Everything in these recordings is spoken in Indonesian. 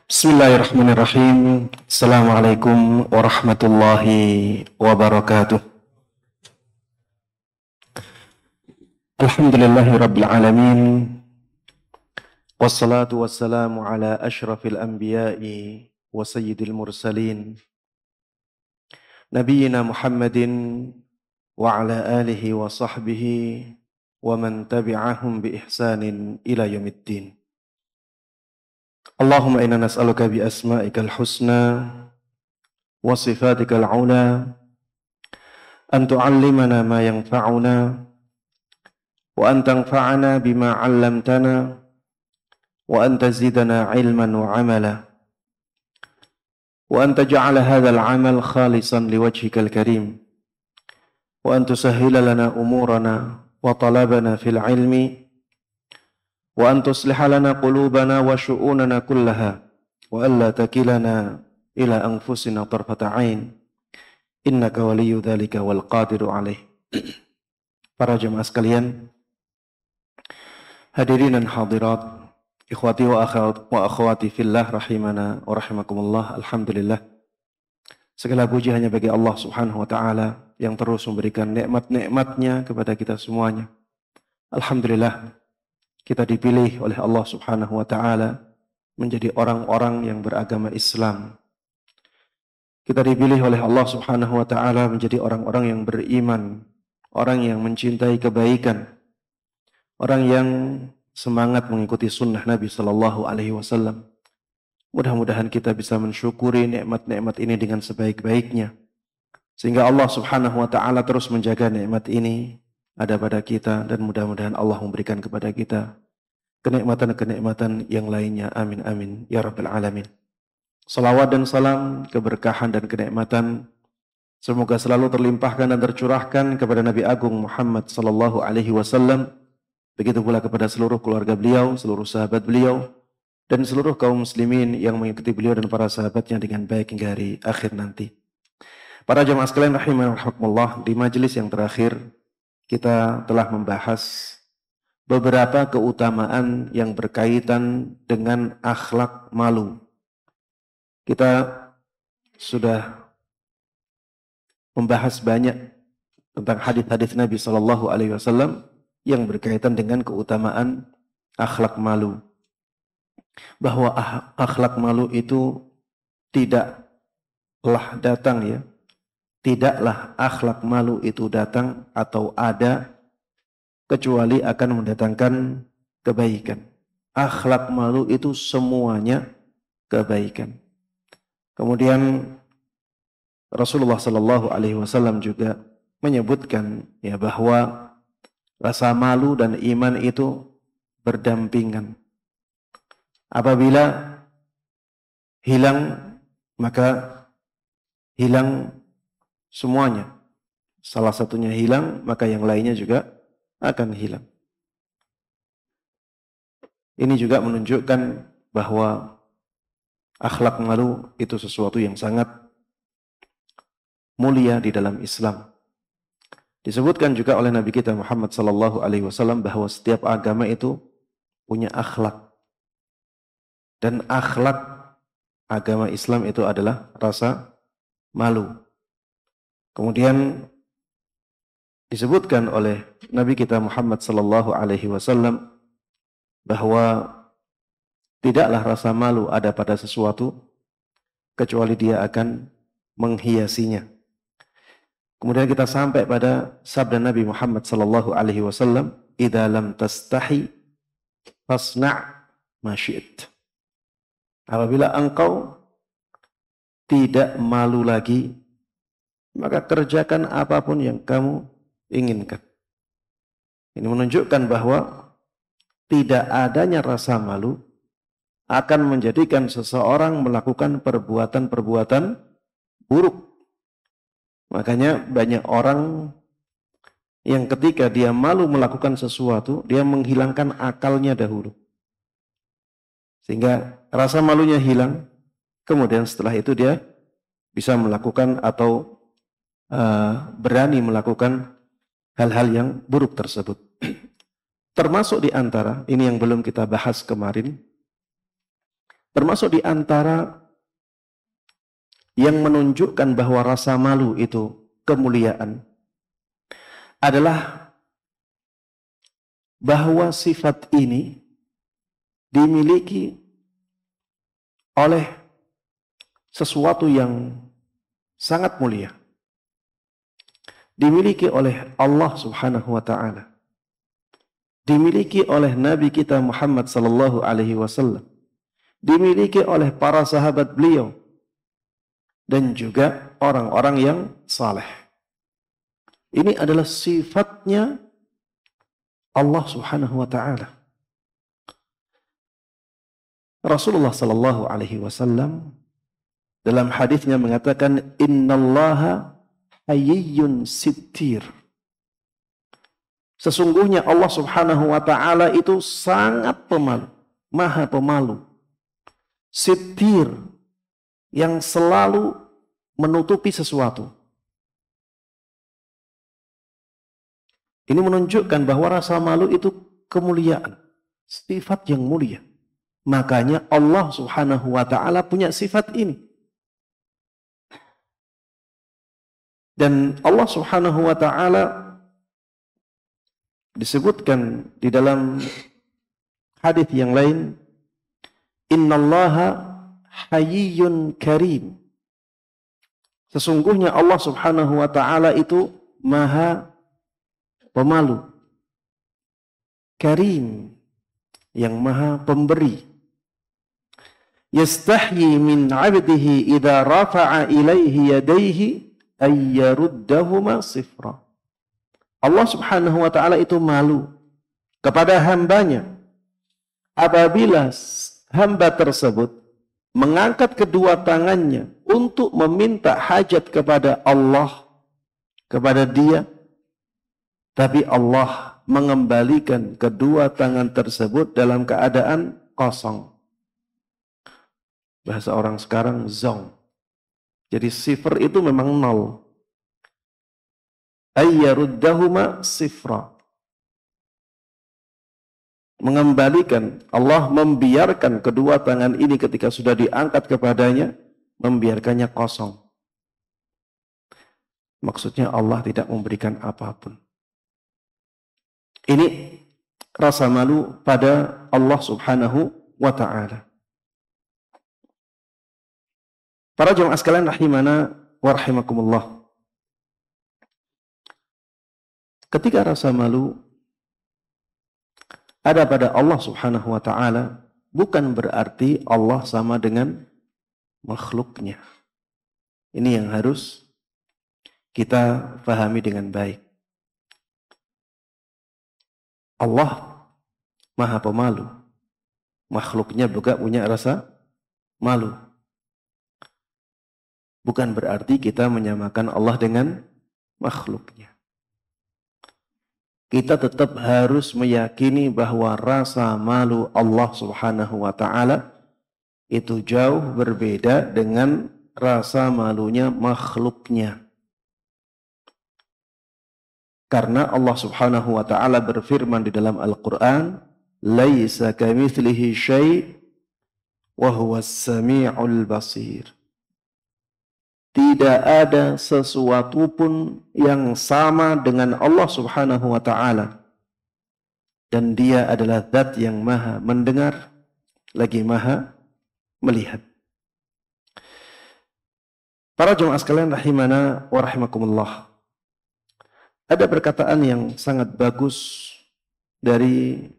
Bismillahirrahmanirrahim. Assalamualaikum warahmatullahi wabarakatuh. Alhamdulillahi rabbil alamin. Wassalatu wassalamu ala ashrafil anbiya'i wa sayyidil mursalin. Nabiyyina Muhammadin wa ala alihi wa sahbihi wa man tabi'ahum bi ihsanin ila yaumiddin. Allahumma inna nas'aluka bi asma'ikal husna wa sifatikal ula an tu'allimana ma yanfa'una wa an tanfa'ana bima 'allamtana wa an tazidana 'ilman wa 'amala wa an taj'ala hadzal 'amal khalisan liwajhikal karim wa an tusahhila lana umurana wa talabana fil 'ilmi wa an tusliha lana qulubana wa syu'unana kullaha wa alla takilana ila anfusina tarfata ain innaka waliyyu dzalika wal qadiru alaih. Para jemaah sekalian, hadirin dan hadirat, ikhwati wa akhwati fillah rahimana wa rahimakumullah. Alhamdulillah, segala puji hanya bagi Allah Subhanahu wa taala yang terus memberikan nikmat-nikmatnya kepada kita semuanya. Alhamdulillah, kita dipilih oleh Allah Subhanahu wa taala menjadi orang-orang yang beragama Islam. Kita dipilih oleh Allah Subhanahu wa taala menjadi orang-orang yang beriman, orang yang mencintai kebaikan, orang yang semangat mengikuti sunnah Nabi sallallahu alaihi wasallam. Mudah-mudahan kita bisa mensyukuri nikmat-nikmat ini dengan sebaik-baiknya, sehingga Allah Subhanahu wa taala terus menjaga nikmat ini ada pada kita, dan mudah-mudahan Allah memberikan kepada kita kenikmatan-kenikmatan yang lainnya. Amin amin ya rabbal alamin. Salawat dan salam, keberkahan dan kenikmatan semoga selalu terlimpahkan dan tercurahkan kepada Nabi Agung Muhammad sallallahu alaihi wasallam, begitu pula kepada seluruh keluarga beliau, seluruh sahabat beliau, dan seluruh kaum muslimin yang mengikuti beliau dan para sahabatnya dengan baik hingga hari akhir nanti. Para jemaah sekalian rahimakumullah, di majelis yang terakhir kita telah membahas beberapa keutamaan yang berkaitan dengan akhlak malu. Kita sudah membahas banyak tentang hadis-hadis Nabi sallallahu alaihi wasallam yang berkaitan dengan keutamaan akhlak malu. Bahwa akhlak malu itu tidaklah datang ya. Tidaklah akhlak malu itu datang atau ada kecuali akan mendatangkan kebaikan. Akhlak malu itu semuanya kebaikan. Kemudian Rasulullah sallallahu alaihi wasallam juga menyebutkan ya bahwa rasa malu dan iman itu berdampingan. Apabila hilang, maka hilang semuanya. Salah satunya hilang, maka yang lainnya juga akan hilang. Ini juga menunjukkan bahwa akhlak malu itu sesuatu yang sangat mulia di dalam Islam. Disebutkan juga oleh Nabi kita Muhammad sallallahu alaihi wasallam bahwa setiap agama itu punya akhlak. Dan akhlak agama Islam itu adalah rasa malu. Kemudian disebutkan oleh Nabi kita Muhammad sallallahu alaihi wasallam bahwa tidaklah rasa malu ada pada sesuatu kecuali dia akan menghiasinya. Kemudian kita sampai pada sabda Nabi Muhammad sallallahu alaihi wasallam, "Idza lam tastahi fasna' ma syi'ta." Apabila engkau tidak malu lagi, maka kerjakan apapun yang kamu inginkan. Ini menunjukkan bahwa tidak adanya rasa malu akan menjadikan seseorang melakukan perbuatan-perbuatan buruk. Makanya banyak orang yang ketika dia malu melakukan sesuatu, dia menghilangkan akalnya dahulu. Sehingga rasa malunya hilang, kemudian setelah itu dia bisa melakukan atau berani melakukan hal-hal yang buruk tersebut. Termasuk di antara, ini yang belum kita bahas kemarin, Termasuk di antara yang menunjukkan bahwa rasa malu itu kemuliaan adalah bahwa sifat ini dimiliki oleh sesuatu yang sangat mulia. Dimiliki oleh Allah Subhanahu wa taala. Dimiliki oleh Nabi kita Muhammad sallallahu alaihi wasallam. Dimiliki oleh para sahabat beliau dan juga orang-orang yang saleh. Ini adalah sifatnya Allah Subhanahu wa taala. Rasulullah sallallahu alaihi wasallam dalam hadisnya mengatakan innallaha hayyun sittir. Sesungguhnya Allah Subhanahu wa taala itu sangat pemalu, maha pemalu. Sittir, yang selalu menutupi sesuatu. Ini menunjukkan bahwa rasa malu itu kemuliaan, sifat yang mulia. Makanya Allah Subhanahu wa taala punya sifat ini. Dan Allah Subhanahu wa taala disebutkan di dalam hadis yang lain, innallaha hayyun karim. Sesungguhnya Allah Subhanahu wa taala itu maha pemalu, karim, yang maha pemberi. Yastahyi min 'abdihi idza rafa'a ilaihi yadayhi ay yaruddahuma sifra. Allah Subhanahu wa taala itu malu kepada hambanya apabila hamba tersebut mengangkat kedua tangannya untuk meminta hajat kepada Allah, kepada Dia, tapi Allah mengembalikan kedua tangan tersebut dalam keadaan kosong. Bahasa orang sekarang zong. Jadi sifar itu memang nol. Ayyaruddahuma sifra. Mengembalikan, Allah membiarkan kedua tangan ini ketika sudah diangkat kepadanya, membiarkannya kosong. Maksudnya Allah tidak memberikan apapun. Ini rasa malu pada Allah Subhanahu wa ta'ala. Para jemaah sekalian rahimana wa rahimakumullah. Ketika rasa malu ada pada Allah Subhanahu wa ta'ala, bukan berarti Allah sama dengan makhluknya. Ini yang harus kita pahami dengan baik. Allah maha pemalu. Makhluknya juga punya rasa malu. Bukan berarti kita menyamakan Allah dengan makhluknya. Kita tetap harus meyakini bahwa rasa malu Allah Subhanahu wa ta'ala itu jauh berbeda dengan rasa malunya makhluknya. Karena Allah Subhanahu wa ta'ala berfirman di dalam Al-Quran, "Laisa kamitslihi syai' wa huwas sami'ul basir." Tidak ada sesuatu pun yang sama dengan Allah Subhanahu wa ta'ala. Dan Dia adalah zat yang maha mendengar, lagi maha melihat. Para jemaah sekalian rahimana wa rahimakumullah. Ada perkataan yang sangat bagus dari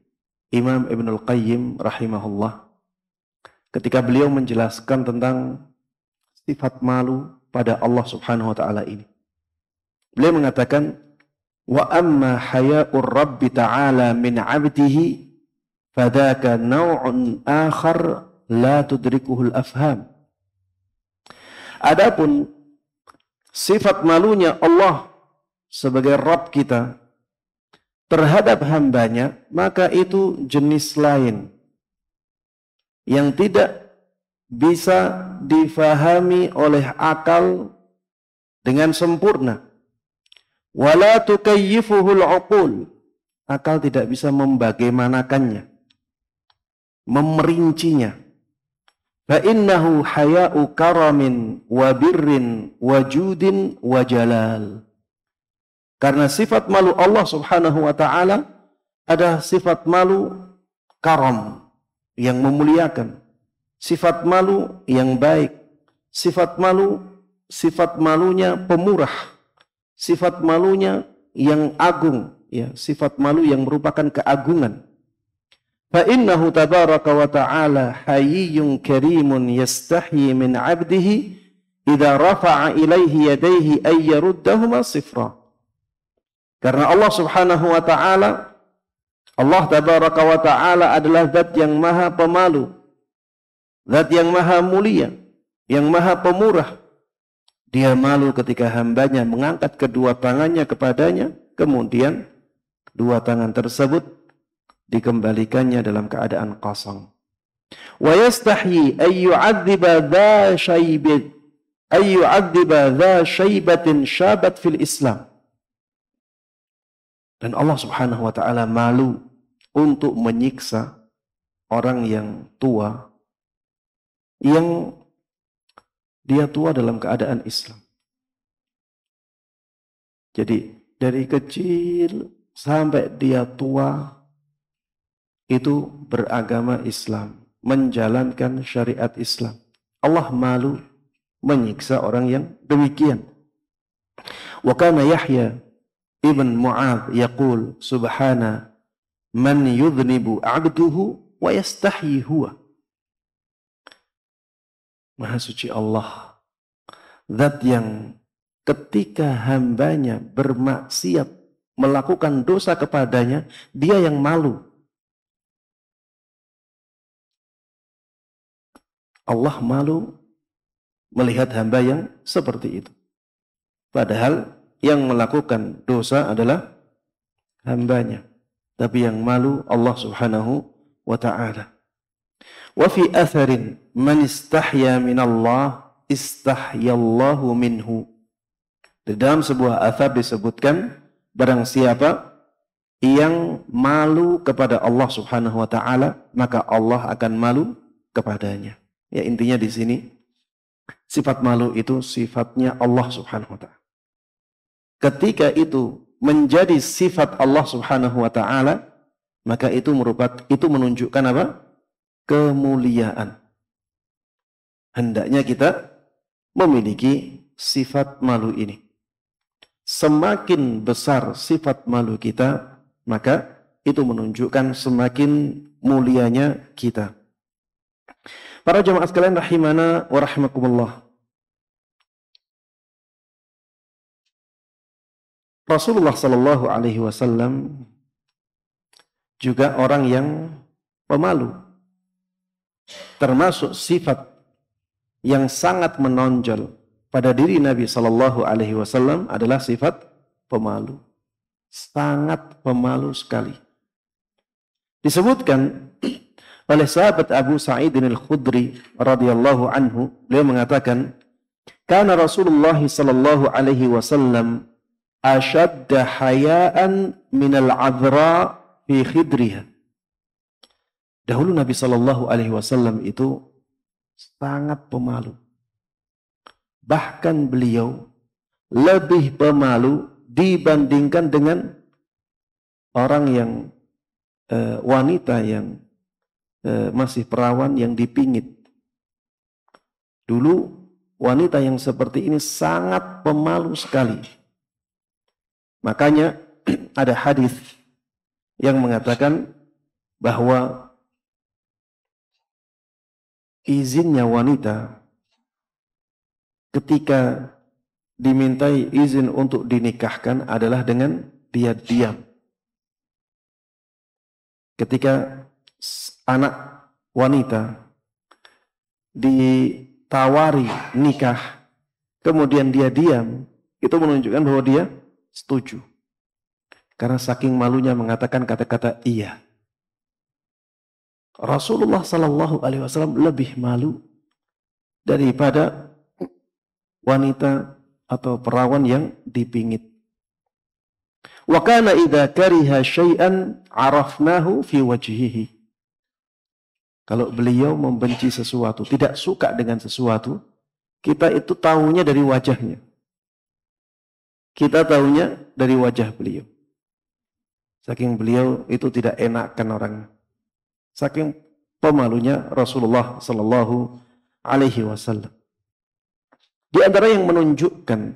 Imam Ibnul Qayyim rahimahullah. Ketika beliau menjelaskan tentang sifat malu pada Allah Subhanahu wa ta'ala ini. Beliau mengatakan, wa amma haya'ur rabbi ta'ala min 'abdihi fadaka naw'un akhar la tudrikuhul afham. Adapun sifat malunya Allah sebagai Rabb kita terhadap hambanya, maka itu jenis lain yang tidak bisa difahami oleh akal dengan sempurna. Wala tukayyifuhul uqul. Akal tidak bisa membagaimanakannya, memerincinya. fa innahu haya'u karamin wa birrin wa judin wa jalal. Karena sifat malu Allah Subhanahu wa taala ada sifat malu karam yang memuliakan, sifat malu yang baik, sifat malunya pemurah, sifat malunya yang agung, ya, sifat malu yang merupakan keagungan. Fa innahu tabaraka wa ta'ala hayyun karimun yastahi min 'abdihi idza rafa'a ilaihi yadayhi ay yaruddahuma sifra. Karena Allah Subhanahu wa taala, Allah tabaraka wa ta'ala adalah zat yang maha pemalu, zat yang maha mulia, yang maha pemurah. Dia malu ketika hambanya mengangkat kedua tangannya kepadanya, kemudian dua tangan tersebut dikembalikannya dalam keadaan kosong. Wa yastahyi ay yu'adziba dha syaibatin syabat fil Islam. Dan Allah Subhanahu wa taala malu untuk menyiksa orang yang tua, yang dia tua dalam keadaan Islam. Jadi dari kecil sampai dia tua itu beragama Islam, menjalankan syariat Islam. Allah malu menyiksa orang yang demikian. Wa kana Yahya ibn Mu'adz yaqul subhana man yudhnibu 'abduhu wa yastahyi huwa. Maha suci Allah, zat yang ketika hambanya bermaksiat, melakukan dosa kepadanya, dia yang malu. Allah malu melihat hamba yang seperti itu. Padahal yang melakukan dosa adalah hambanya. Tapi yang malu Allah Subhanahu wa ta'ala. Wa fi atharin man istahya minallah istahyallahu minhu. Di dalam sebuah athar disebutkan barang siapa yang malu kepada Allah Subhanahu wa ta'ala, maka Allah akan malu kepadanya. Ya, intinya di sini sifat malu itu sifatnya Allah Subhanahu wa ta'ala. Ketika itu menjadi sifat Allah Subhanahu wa ta'ala, maka itu menunjukkan apa? Kemuliaan. Hendaknya kita memiliki sifat malu ini. Semakin besar sifat malu kita, maka itu menunjukkan semakin mulianya kita. Para jemaah sekalian rahimana wa rahimakumullah. Rasulullah sallallahu alaihi wasallam juga orang yang pemalu. Termasuk sifat yang sangat menonjol pada diri Nabi sallallahu alaihi wasallam adalah sifat pemalu. Sangat pemalu sekali. Disebutkan oleh sahabat Abu Sa'id al-Khudri radhiyallahu anhu, beliau mengatakan, "Kana Rasulullah sallallahu alaihi wasallam ashadda hayaan minal adhra fi khidriha." Dahulu Nabi sallallahu alaihi wasallam itu sangat pemalu. Bahkan beliau lebih pemalu dibandingkan dengan orang yang wanita yang masih perawan yang dipingit. Dulu wanita yang seperti ini sangat pemalu sekali. Makanya ada hadis yang mengatakan bahwa izinnya wanita ketika dimintai izin untuk dinikahkan adalah dengan dia diam. Ketika anak wanita ditawari nikah, kemudian dia diam, itu menunjukkan bahwa dia setuju. Karena saking malunya mengatakan kata-kata iya. Rasulullah sallallahu alaihi wasallam lebih malu daripada wanita atau perawan yang dipingit. Wa kana idza kariha syai'an arafnahu fi wajhihi. Kalau beliau membenci sesuatu, tidak suka dengan sesuatu, kita itu tahunya dari wajahnya. Kita tahunya dari wajah beliau. Saking beliau itu tidak enakkan orangnya. Saking pemalunya Rasulullah Sallallahu Alaihi Wasallam. Di antara yang menunjukkan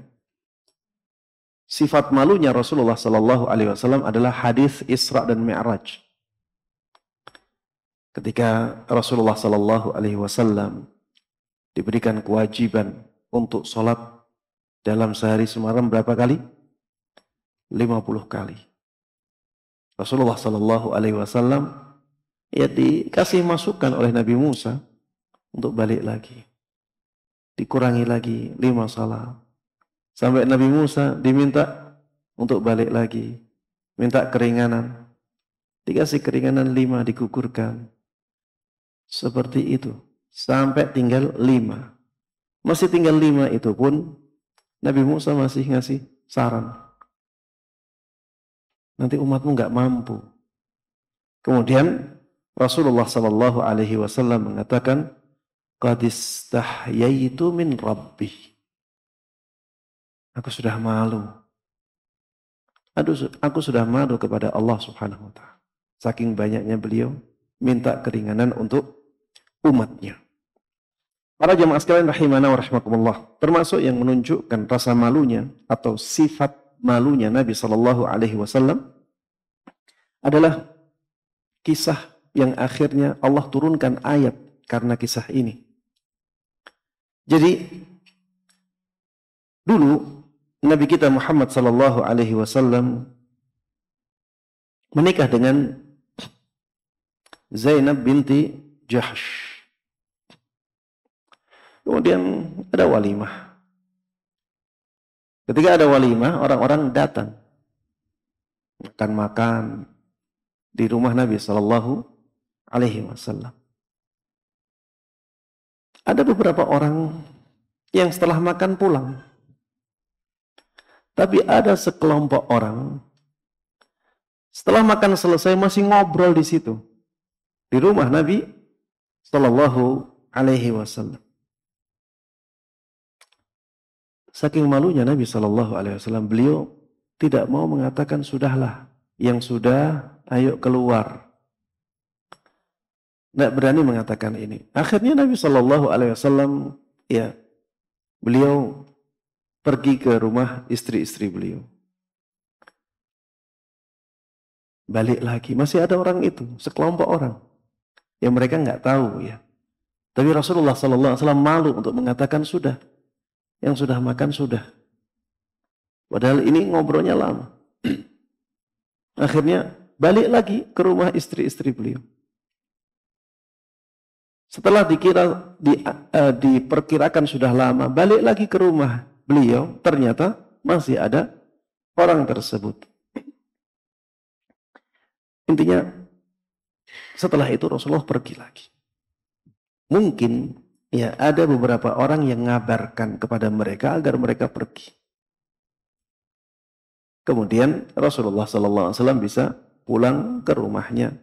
sifat malunya Rasulullah Sallallahu Alaihi Wasallam adalah hadis Isra dan Mi'raj. Ketika Rasulullah Sallallahu Alaihi Wasallam diberikan kewajiban untuk sholat dalam sehari semalam berapa kali? 50 kali. Rasulullah Sallallahu Alaihi Wasallam ya dikasih masukan oleh Nabi Musa untuk balik lagi. Dikurangi lagi 5 salat. Sampai Nabi Musa diminta untuk balik lagi. Minta keringanan. Dikasih keringanan 5 digugurkan. Seperti itu. Sampai tinggal 5. Masih tinggal 5 itu pun Nabi Musa masih ngasih saran. Nanti umatmu nggak mampu. Kemudian Rasulullah Sallallahu Alaihi Wasallam mengatakan, qad istahyaitu min Rabbi. Aku sudah malu. Aku sudah malu kepada Allah Subhanahu Wa Taala. Saking banyaknya beliau minta keringanan untuk umatnya. Para jamaah sekalian rahimana wa rahimakumullah, termasuk yang menunjukkan rasa malunya atau sifat malunya Nabi Sallallahu Alaihi Wasallam adalah kisah yang akhirnya Allah turunkan ayat karena kisah ini. Jadi dulu Nabi kita Muhammad Sallallahu Alaihi Wasallam menikah dengan Zainab binti Jahsh. Kemudian ada walimah. Ketika ada walimah, orang-orang datang makan-makan di rumah Nabi Sallallahu Alaihi Wasallam. Ada beberapa orang yang setelah makan pulang. Tapi ada sekelompok orang setelah makan selesai masih ngobrol di situ. Di rumah Nabi Sallallahu Alaihi Wasallam. Saking malunya Nabi Sallallahu Alaihi Wasallam, beliau tidak mau mengatakan sudahlah, yang sudah ayo keluar. Tidak berani mengatakan ini. Akhirnya Nabi Sallallahu Alaihi Wasallam ya beliau pergi ke rumah istri-istri beliau. Balik lagi, masih ada orang itu, sekelompok orang yang mereka nggak tahu ya. Tapi Rasulullah Sallallahu Alaihi Wasallam malu untuk mengatakan sudah. Yang sudah makan sudah. Padahal ini ngobrolnya lama. Akhirnya balik lagi ke rumah istri-istri beliau. Setelah diperkirakan sudah lama, balik lagi ke rumah beliau, ternyata masih ada orang tersebut. Intinya, setelah itu Rasulullah pergi lagi. Mungkin ya ada beberapa orang yang ngabarkan kepada mereka agar mereka pergi. Kemudian Rasulullah SAW bisa pulang ke rumahnya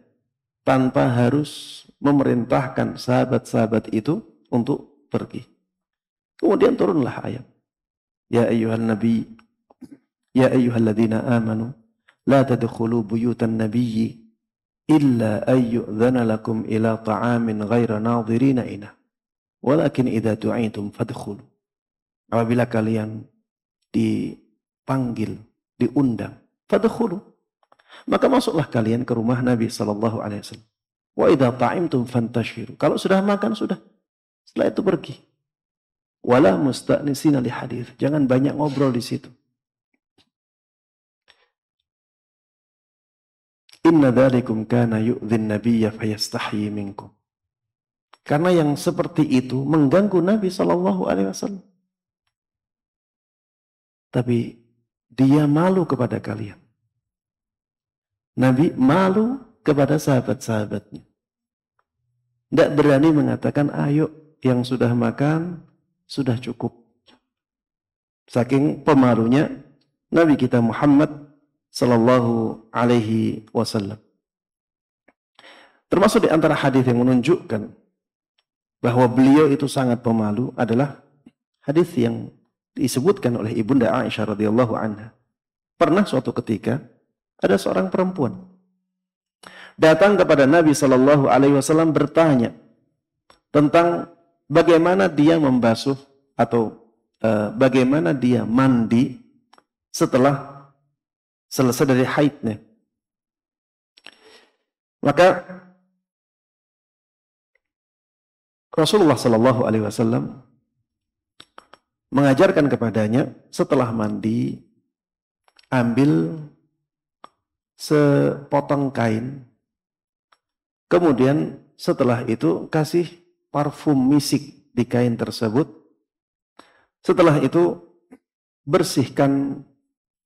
tanpa harus memerintahkan sahabat-sahabat itu untuk pergi. Kemudian turunlah ayat. Ya ayyuhan nabi, ya ayyuhalladzina amanu, la tadkhulu buyutan nabiyyi illa ayyu'dhana lakum ila ta'amin ghaira nadhirina inah. Walakin idza du'itum fadkhulu. Apabila kalian dipanggil, diundang, fadkhulu, maka masuklah kalian ke rumah Nabi sallallahu alaihi wasallam. Wa idza ta'imtum fantashiru. Kalau sudah makan sudah. Setelah itu pergi. Wala musta'nisina li hadits. Jangan banyak ngobrol di situ. Inna dzalikum kana yu'dhin nabiyya fayastahyi minkum. Karena yang seperti itu mengganggu Nabi Sallallahu Alaihi Wasallam. Tapi dia malu kepada kalian. Nabi malu kepada sahabat-sahabatnya. Tidak berani mengatakan, ayo yang sudah makan sudah cukup. Saking pemalunya Nabi kita Muhammad Sallallahu Alaihi Wasallam. Termasuk di antara hadis yang menunjukkan bahwa beliau itu sangat pemalu adalah hadis yang disebutkan oleh Ibunda Aisyah radhiyallahu anha. Pernah suatu ketika ada seorang perempuan datang kepada Nabi Shallallahu Alaihi Wasallam bertanya tentang bagaimana dia membasuh atau bagaimana dia mandi setelah selesai dari haidnya. Maka Rasulullah Shallallahu Alaihi Wasallam mengajarkan kepadanya setelah mandi ambil sepotong kain, kemudian setelah itu kasih parfum misik di kain tersebut. Setelah itu bersihkan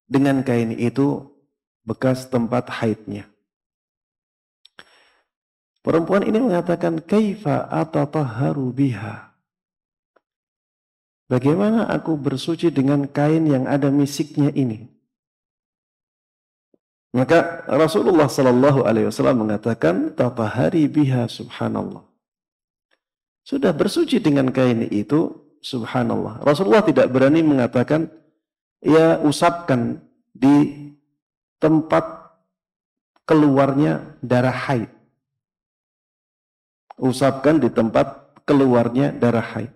dengan kain itu bekas tempat haidnya. Perempuan ini mengatakan, kaifa atatahharu biha? Bagaimana aku bersuci dengan kain yang ada misiknya ini? Maka Rasulullah Sallallahu Alaihi Wasallam mengatakan, tatahhari biha subhanallah. Sudah bersuci dengan kain itu, subhanallah. Rasulullah tidak berani mengatakan, ya usapkan di tempat keluarnya darah haid. Usapkan di tempat keluarnya darah haid.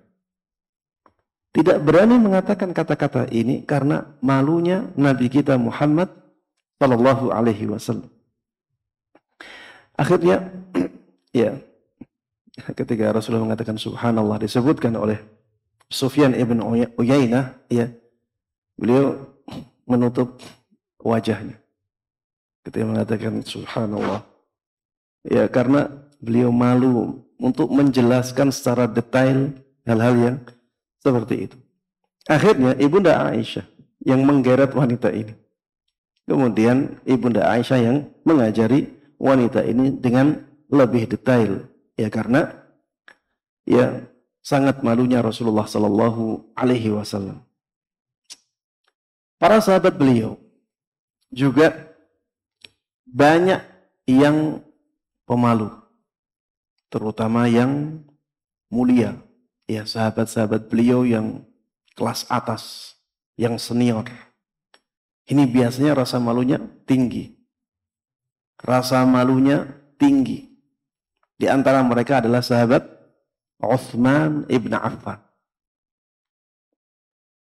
Tidak berani mengatakan kata-kata ini karena malunya Nabi kita Muhammad Sallallahu Alaihi Wasallam. Akhirnya, ya, ketika Rasulullah mengatakan subhanallah disebutkan oleh Sufyan ibn Uyainah, ya, beliau menutup wajahnya ketika mengatakan subhanallah, ya, karena beliau malu untuk menjelaskan secara detail hal-hal yang seperti itu. Akhirnya Ibunda Aisyah yang menggeret wanita ini. Kemudian Ibunda Aisyah yang mengajari wanita ini dengan lebih detail, ya, karena ya sangat malunya Rasulullah Sallallahu Alaihi Wasallam. Para sahabat beliau juga banyak yang pemalu, terutama yang mulia, ya, sahabat-sahabat beliau yang kelas atas, yang senior. Ini biasanya rasa malunya tinggi. Rasa malunya tinggi. Di antara mereka adalah sahabat Utsman ibn Affan.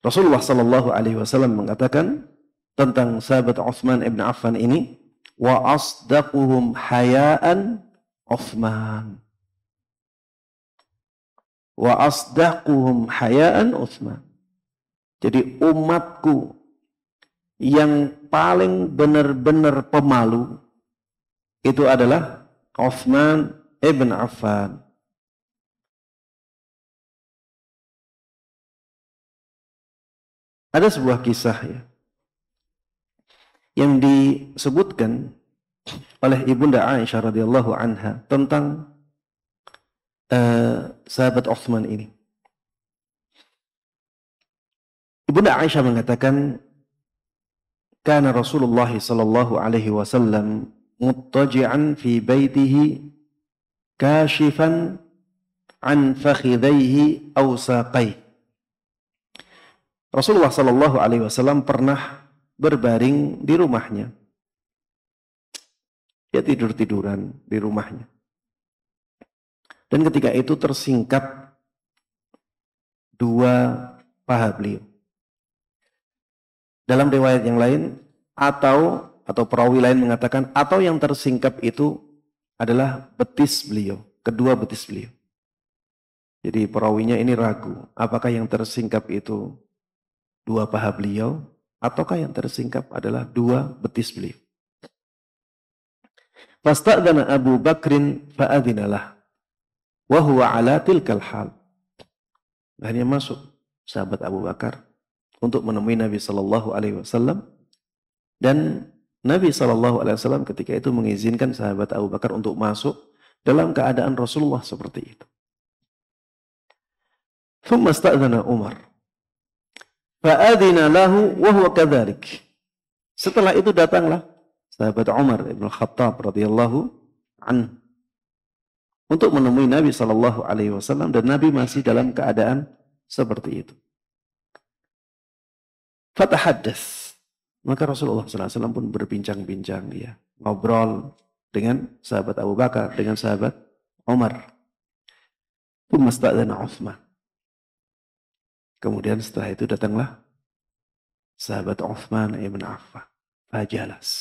Rasulullah Sallallahu Alaihi Wasallam mengatakan tentang sahabat Utsman ibn Affan ini, wa asdaquhum hayaan Utsman. Wa asdaquhum hayaan Utsman. Jadi umatku yang paling benar-benar pemalu itu adalah Utsman ibn Affan. Ada sebuah kisah, ya, yang disebutkan oleh Ibunda Aisyah radhiyallahu anha tentang sahabat Utsman ini. Ibunda Aisyah mengatakan, kana Rasulullah sallallahu alaihi wasallam muttaji'an fi baitihi kashifan an fakhidhaihi aw saqai. Rasulullah sallallahu alaihi wasallam pernah berbaring di rumahnya. Dia tidur-tiduran di rumahnya. Dan ketika itu tersingkap dua paha beliau. Dalam riwayat yang lain atau perawi lain mengatakan atau yang tersingkap itu adalah betis beliau, kedua betis beliau. Jadi perawinya ini ragu, apakah yang tersingkap itu dua paha beliau ataukah yang tersingkap adalah dua betis beliau. Fasta'dzana Abu Bakrin fa'adzinalah wa huwa ala tilkal hal. Akhirnya masuk sahabat Abu Bakar untuk menemui Nabi Sallallahu Alaihi Wasallam, dan Nabi Sallallahu Alaihi Wasallam ketika itu mengizinkan sahabat Abu Bakar untuk masuk dalam keadaan Rasulullah seperti itu. Thumma sta'dzana Umar fa'adzina lahu wa huwa kadzalik. Setelah itu datanglah sahabat Umar bin Khattab radhiyallahu anhu. untuk menemui Nabi Shallallahu Alaihi Wasallam dan Nabi masih dalam keadaan seperti itu. Fatahaddas, maka Rasulullah SAW pun berbincang-bincang, ya, ngobrol dengan sahabat Abu Bakar, dengan sahabat Umar. Tsumma Utsman. Kemudian setelah itu datanglah sahabat Utsman ibn Affan. Fajalas.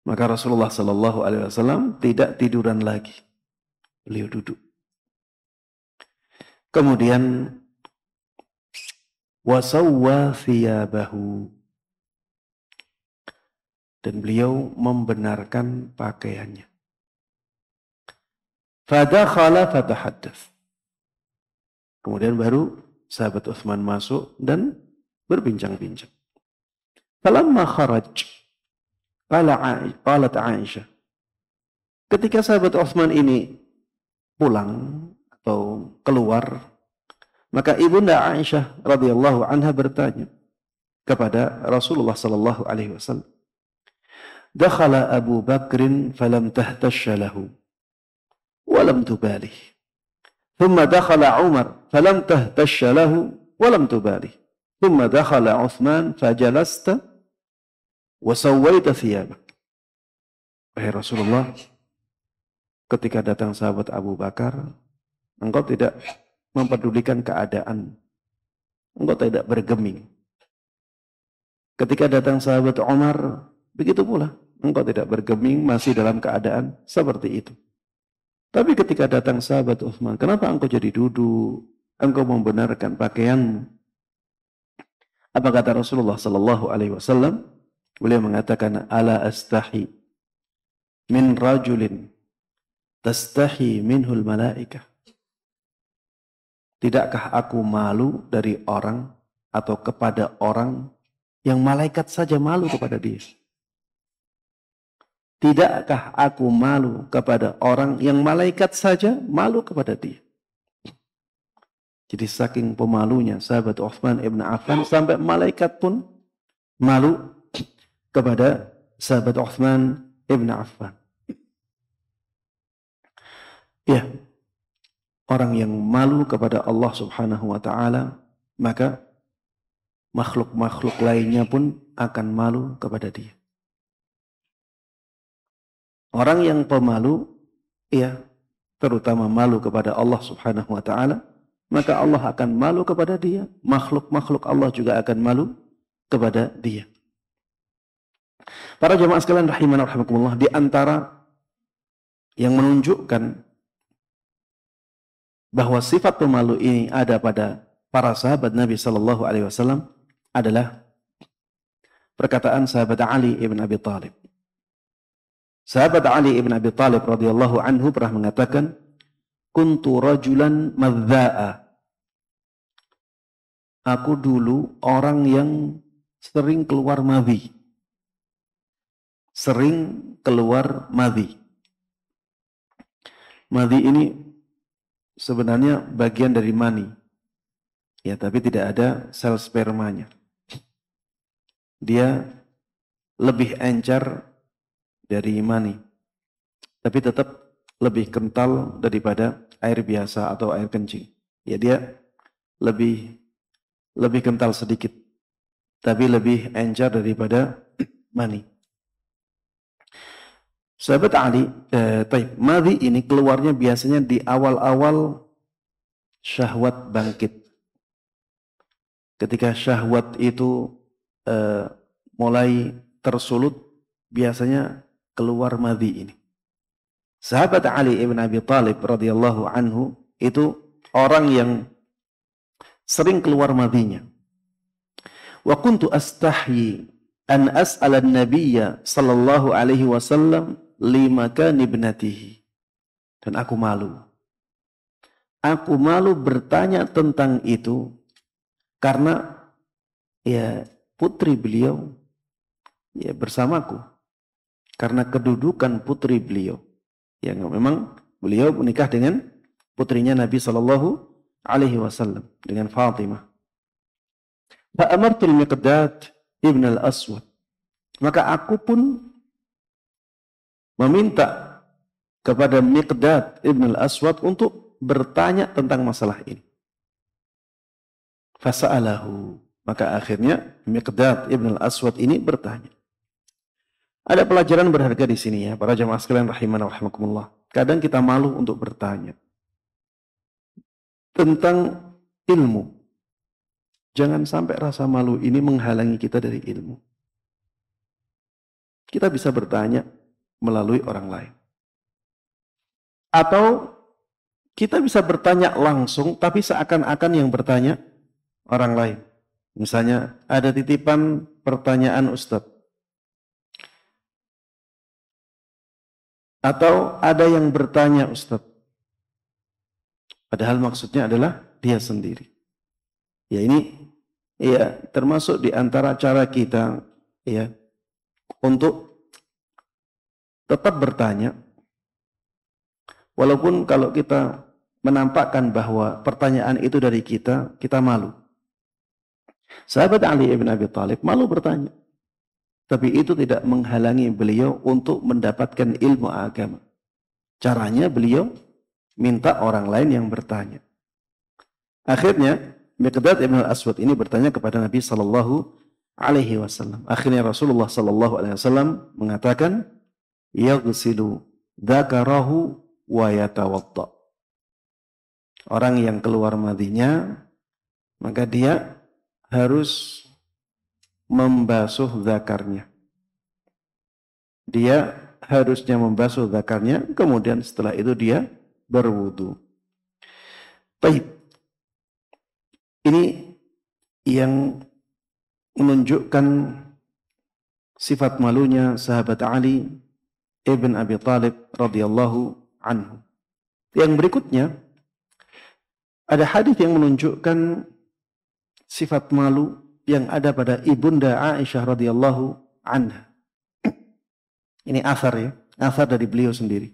Maka Rasulullah Sallallahu Alaihi Wasallam tidak tiduran lagi. Beliau duduk. Kemudian wasawwa thiyabahu, dan beliau membenarkan pakaiannya. Fadakhala fatahaddath. Kemudian baru sahabat Utsman masuk dan berbincang-bincang. Falamma kharaj, qalat Aisyah. Ketika sahabat Utsman ini pulang atau keluar, maka ibunda Aisyah radhiyallahu anha bertanya kepada Rasulullah sallallahu alaihi wasallam, "Dakhala Abu Bakrin falam tahtashya lahu wa lam tubalih. Thumma dakhala Umar falam tahtashya lahu wa lam tubalih. Thumma dakhala Utsman fajalasta wa sawwaita thiyabak." Wahai Rasulullah, ketika datang sahabat Abu Bakar, engkau tidak mempedulikan keadaan. Engkau tidak bergeming. Ketika datang sahabat Umar, begitu pula. Engkau tidak bergeming, masih dalam keadaan seperti itu. Tapi ketika datang sahabat Utsman, kenapa engkau jadi duduk? Engkau membenarkan pakaianmu. Apa kata Rasulullah sallallahu alaihi wasallam? Beliau mengatakan, "Ala astahi min rajulin tastahi minhul malaikah." Tidakkah aku malu dari orang atau kepada orang yang malaikat saja malu kepada dia? Tidakkah aku malu kepada orang yang malaikat saja malu kepada dia? Jadi saking pemalunya sahabat Utsman ibn Affan sampai malaikat pun malu kepada sahabat Utsman ibn Affan. Ya, orang yang malu kepada Allah Subhanahu wa taala, maka makhluk-makhluk lainnya pun akan malu kepada dia. Orang yang pemalu, ya, terutama malu kepada Allah Subhanahu wa taala, maka Allah akan malu kepada dia. Makhluk-makhluk Allah juga akan malu kepada dia. Para jemaah sekalian rahimana rahimakumullah, di antara yang menunjukkan bahwa sifat pemalu ini ada pada para sahabat Nabi sallallahu alaihi wasallam adalah perkataan sahabat Ali ibn Abi Thalib. Sahabat Ali ibn Abi Thalib radhiyallahu anhu pernah mengatakan, "Kuntu rajulan madza'a." Aku dulu orang yang sering keluar madhi. Sering keluar madhi. Madhi ini sebenarnya bagian dari mani. Ya, tapi tidak ada sel spermanya. Dia lebih encer dari mani. Tapi tetap lebih kental daripada air biasa atau air kencing. Ya, dia lebih kental sedikit. Tapi lebih encer daripada mani. Sahabat Ali, madhi ini keluarnya biasanya di awal-awal syahwat bangkit. Ketika syahwat itu mulai tersulut, biasanya keluar madhi ini. Sahabat Ali ibn Abi Thalib radhiyallahu anhu itu orang yang sering keluar madhinya. Wa kuntu astahyi an as'ala an-nabiyya sallallahu alaihi wasallam limakan ibnatihi. Dan aku malu. Aku malu bertanya tentang itu karena ya putri beliau ya bersamaku. Karena kedudukan putri beliau. Yang memang beliau menikah dengan putrinya Nabi sallallahu alaihi wasallam dengan Fatimah. Fa amartu al-Miqdad ibn al-Aswad. Maka aku pun meminta kepada Miqdad ibn al-Aswad untuk bertanya tentang masalah ini. Fasa'alahu. Maka akhirnya Miqdad ibn al-Aswad ini bertanya. Ada pelajaran berharga di sini ya, para jamaah sekalian rahimana wa rahimakumullah. Kadang kita malu untuk bertanya tentang ilmu. Jangan sampai rasa malu ini menghalangi kita dari ilmu. Kita bisa bertanya melalui orang lain. Atau kita bisa bertanya langsung, tapi seakan-akan yang bertanya orang lain. Misalnya ada titipan pertanyaan Ustadz. Atau ada yang bertanya Ustadz. Padahal maksudnya adalah dia sendiri. Ya ini ya termasuk di antara cara kita ya untuk tetap bertanya. Walaupun kalau kita menampakkan bahwa pertanyaan itu dari kita, kita malu. Sahabat Ali ibn Abi Thalib malu bertanya. Tapi itu tidak menghalangi beliau untuk mendapatkan ilmu agama. Caranya beliau minta orang lain yang bertanya. Akhirnya Miqdad ibn al-Aswad ini bertanya kepada Nabi sallallahu alaihi wasallam. Akhirnya Rasulullah sallallahu alaihi wasallam mengatakan, yaghsilu dzakarahu wa yatawadda. Orang yang keluar madinya, maka dia harus membasuh zakarnya. Dia harusnya membasuh zakarnya, kemudian setelah itu dia berwudu. Baik. Ini yang menunjukkan sifat malunya sahabat Ali ibn Abi Thalib radhiyallahu anhu. Yang berikutnya ada hadis yang menunjukkan sifat malu yang ada pada ibunda Aisyah radhiyallahu anha. Ini athar ya, athar dari beliau sendiri.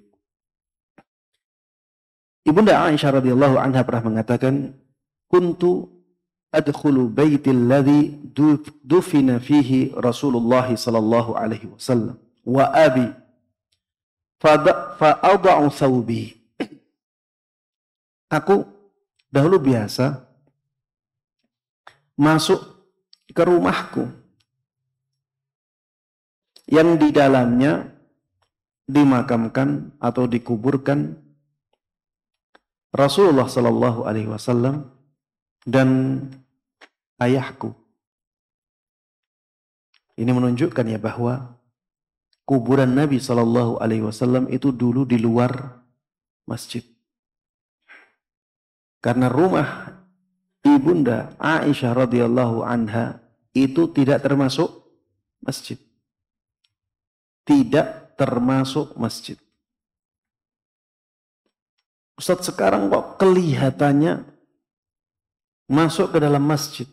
Ibunda Aisyah radhiyallahu anha pernah mengatakan, kuntu adkhulu baitil ladzi dufina fihi Rasulullah sallallahu alaihi wasallam wa abi fa'adha'u thawbi. Aku dahulu biasa masuk ke rumahku yang di dalamnya dimakamkan atau dikuburkan Rasulullah sallallahu alaihi wasallam dan ayahku. Ini menunjukkan ya bahwa kuburan Nabi sallallahu alaihi wasallam itu dulu di luar masjid. Karena rumah ibunda Aisyah radhiyallahu anha itu tidak termasuk masjid. Tidak termasuk masjid. Ustaz, sekarang kok kelihatannya masuk ke dalam masjid?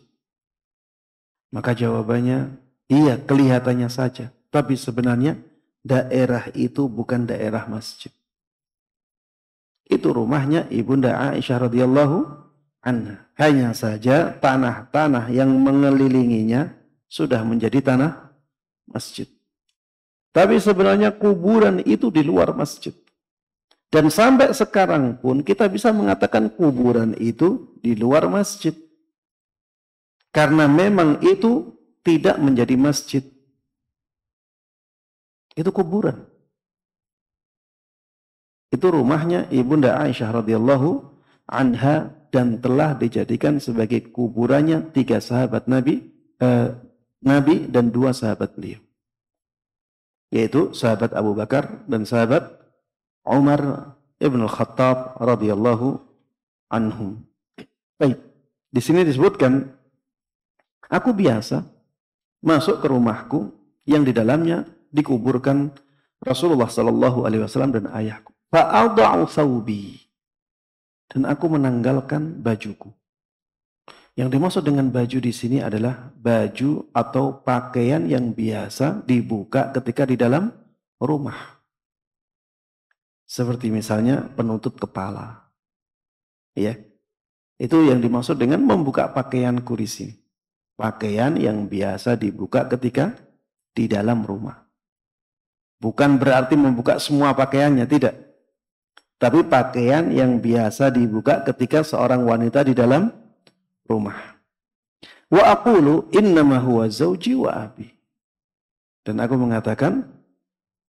Maka jawabannya, iya kelihatannya saja. Tapi sebenarnya daerah itu bukan daerah masjid. Itu rumahnya ibunda Aisyah radhiyallahu anha. Hanya saja tanah-tanah yang mengelilinginya sudah menjadi tanah masjid. Tapi sebenarnya kuburan itu di luar masjid. Dan sampai sekarang pun kita bisa mengatakan kuburan itu di luar masjid. Karena memang itu tidak menjadi masjid. Itu kuburan. Itu rumahnya ibunda Aisyah radhiyallahu anha dan telah dijadikan sebagai kuburannya 3 sahabat Nabi, Nabi dan 2 sahabat beliau. Yaitu sahabat Abu Bakar dan sahabat Umar ibn al-Khattab radhiyallahu anhum. Baik, di sini disebutkan, aku biasa masuk ke rumahku yang di dalamnya dikuburkan Rasulullah sallallahu alaihi wasallam dan ayahku. Fa'adha'u thawbi. Dan aku menanggalkan bajuku. Yang dimaksud dengan baju di sini adalah baju atau pakaian yang biasa dibuka ketika di dalam rumah. Seperti misalnya penutup kepala. Ya. Itu yang dimaksud dengan membuka pakaianku di sini. Pakaian yang biasa dibuka ketika di dalam rumah. Bukan berarti membuka semua pakaiannya, tidak. Tapi pakaian yang biasa dibuka ketika seorang wanita di dalam rumah. Wa aqulu innama huwa zauji wa abi. Dan aku mengatakan,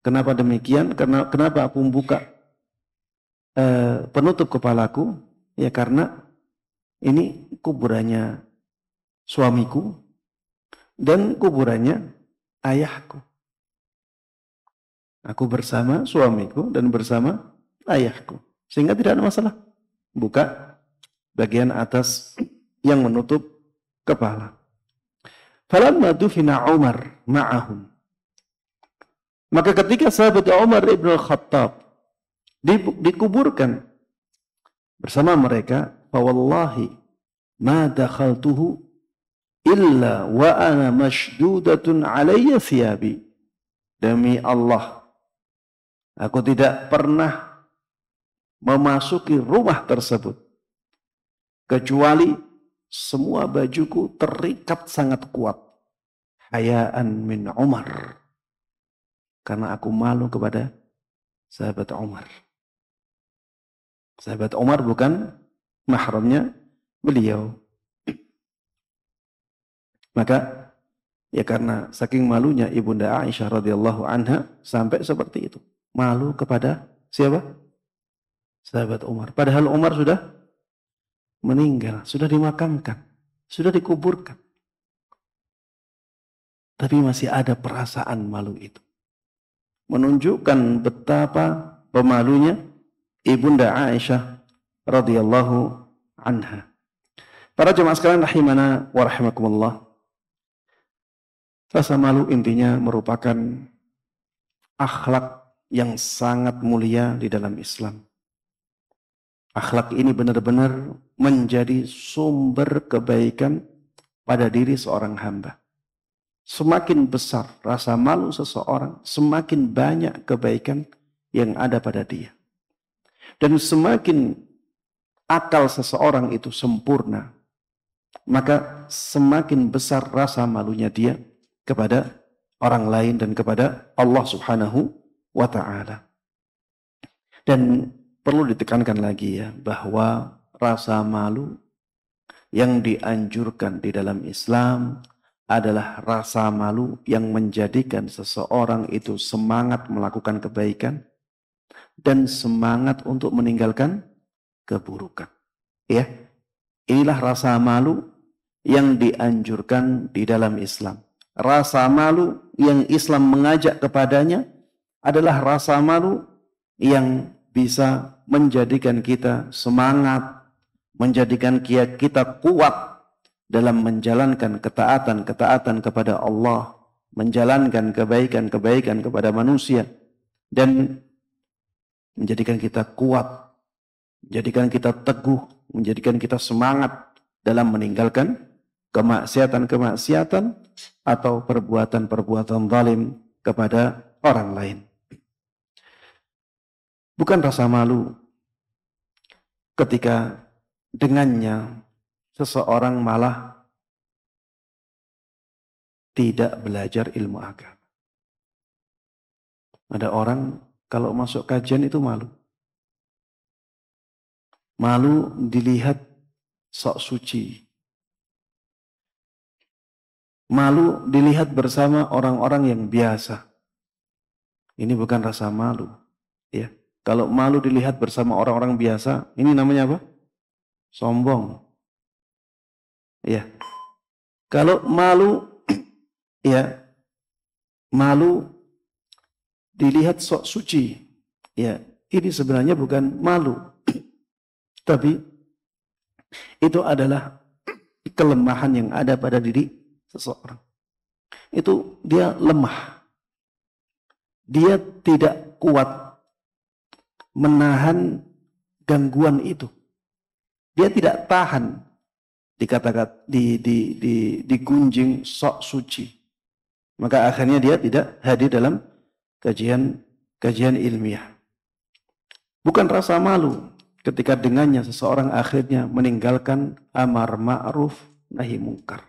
kenapa demikian? Kenapa aku membuka penutup kepalaku? Ya karena ini kuburannya suamiku dan kuburannya ayahku. Aku bersama suamiku dan bersama ayahku. Sehingga tidak ada masalah. Buka bagian atas yang menutup kepala. Falamma dufina Umar ma'ahum. Maka ketika sahabat Umar ibn al-Khattab dikuburkan bersama mereka, fawallahi ma dakhaltuhu illa wa ana mashdudatun alayya thiyabi. Demi Allah, aku tidak pernah memasuki rumah tersebut kecuali semua bajuku terikat sangat kuat. Hayaan min Umar. Karena aku malu kepada sahabat Umar. Sahabat Umar bukan mahramnya beliau. Maka ya karena saking malunya Ibunda Aisyah radhiyallahu anha sampai seperti itu. Malu kepada siapa? Sahabat Umar. Padahal Umar sudah meninggal, sudah dimakamkan, sudah dikuburkan. Tapi masih ada perasaan malu itu. Menunjukkan betapa pemalunya Ibunda Aisyah radhiyallahu anha. Para jemaah sekalian rahimana wa rahimakumullah. Rasa malu intinya merupakan akhlak yang sangat mulia di dalam Islam. Akhlak ini benar-benar menjadi sumber kebaikan pada diri seorang hamba. Semakin besar rasa malu seseorang, semakin banyak kebaikan yang ada pada dia. Dan semakin akal seseorang itu sempurna, maka semakin besar rasa malunya dia kepada orang lain dan kepada Allah Subhanahu wa ta'ala. Dan perlu ditekankan lagi ya, bahwa rasa malu yang dianjurkan di dalam Islam adalah rasa malu yang menjadikan seseorang itu semangat melakukan kebaikan dan semangat untuk meninggalkan keburukan. Ya, inilah rasa malu yang dianjurkan di dalam Islam. Rasa malu yang Islam mengajak kepadanya adalah rasa malu yang bisa menjadikan kita semangat, menjadikan kita kuat dalam menjalankan ketaatan-ketaatan kepada Allah, menjalankan kebaikan-kebaikan kepada manusia, dan menjadikan kita kuat, menjadikan kita teguh, menjadikan kita semangat dalam meninggalkan kemaksiatan-kemaksiatan atau perbuatan-perbuatan zalim kepada orang lain. Bukan rasa malu ketika dengannya seseorang malah tidak belajar ilmu agama. Ada orang kalau masuk kajian itu malu. Malu dilihat sok suci. Malu dilihat bersama orang-orang yang biasa. Ini bukan rasa malu. Ya. Kalau malu dilihat bersama orang-orang biasa, ini namanya apa? Sombong. Ya. Kalau malu ya, malu dilihat sok suci. Ya, ini sebenarnya bukan malu. Tapi itu adalah kelemahan yang ada pada diri seseorang. Itu dia lemah. Dia tidak kuat menahan gangguan itu. Dia tidak tahan dikatakan digunjing sok suci. Maka akhirnya dia tidak hadir dalam kajian ilmiah. Bukan rasa malu ketika dengannya seseorang akhirnya meninggalkan amar ma'ruf nahi mungkar.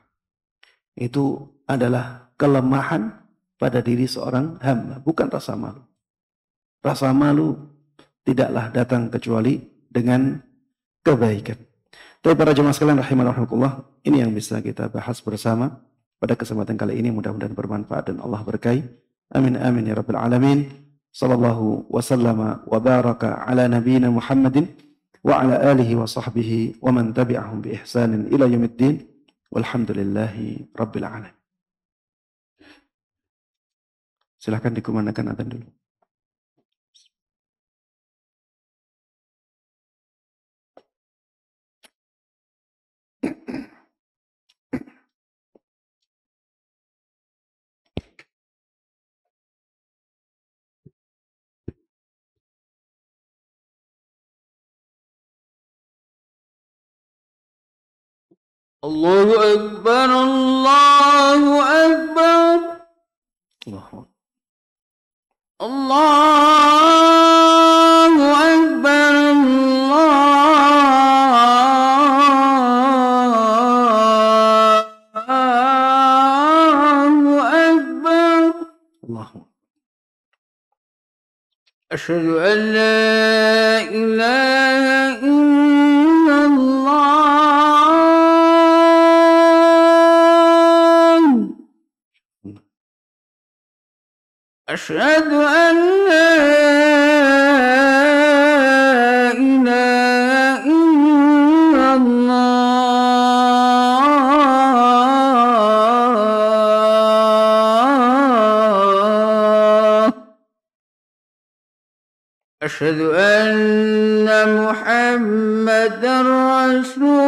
Itu adalah kelemahan pada diri seorang hamba, bukan rasa malu. Rasa malu tidaklah datang kecuali dengan kebaikan. Tapi para jemaah sekalian rahimanallah, ini yang bisa kita bahas bersama pada kesempatan kali ini, mudah-mudahan bermanfaat dan Allah berkahi. Amin amin ya rabbal alamin. Sallallahu wasallama wa baraka ala nabiyyina Muhammadin wa ala alihi wa sahbihi wa man tabi'ahum bi ihsanin ila yaumiddin. Walhamdulillahi rabbil alamin. Silakan dikumandangkan adzan dulu. Allahu Akbar, Allahu Akbar. Allahu Akbar, Allahu Akbar. Asyhadu an la ilaha illallah. Asyhadu an la ilaha illallah. Asyhadu anna Muhammadar Rasulullah.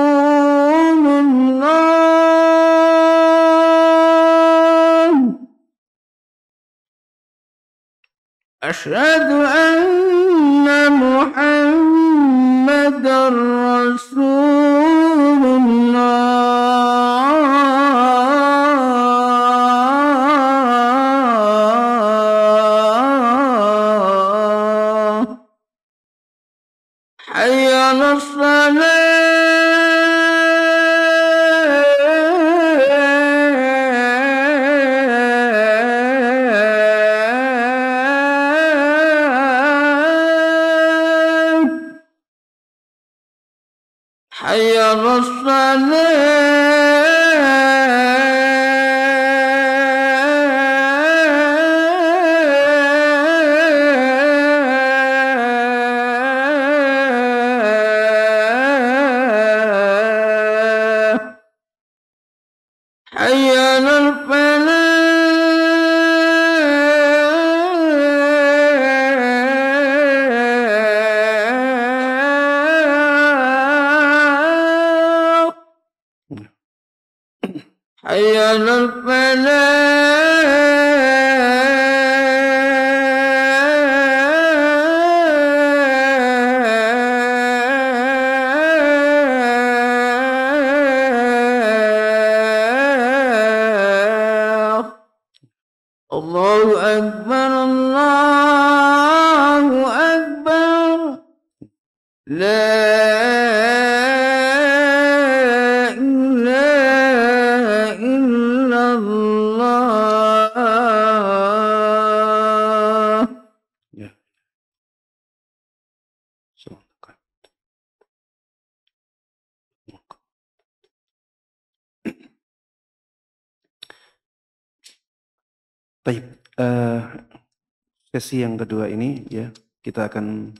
Asyhadu anna Muhammadar Rasulullah. Hayya 'alas salat. Hayya 'alas salat. Hayya 'alal falah. Hayya 'alal falah. Allahu Akbar, Allahu Akbar. La ilaha illallah. Ya. Silakan. Baik, sesi yang kedua ini ya, kita akan